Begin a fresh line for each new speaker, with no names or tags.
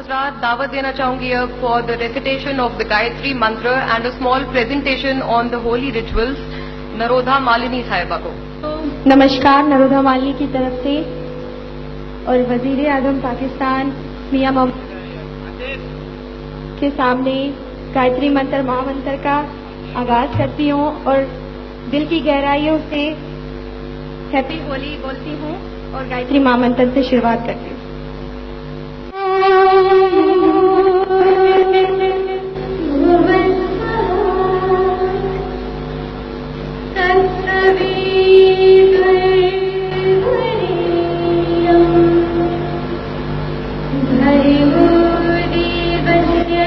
हजरात दावत देना चाहूंगी अब for the recitation of the Gayatri mantra and a small presentation on the holy rituals Narodha Malini Sahiba को।
नमस्कार, नरोधा मालिनी की तरफ से और वजीर आजम पाकिस्तान मियां मोहम्मद के सामने गायत्री मंत्र महामंत्र का आगाज करती हूँ और दिल की गहराइयों से हैप्पी होली बोलती हूँ और गायत्री महामंत्र से शुरुआत करती हूँ।
भर्गो देवस्य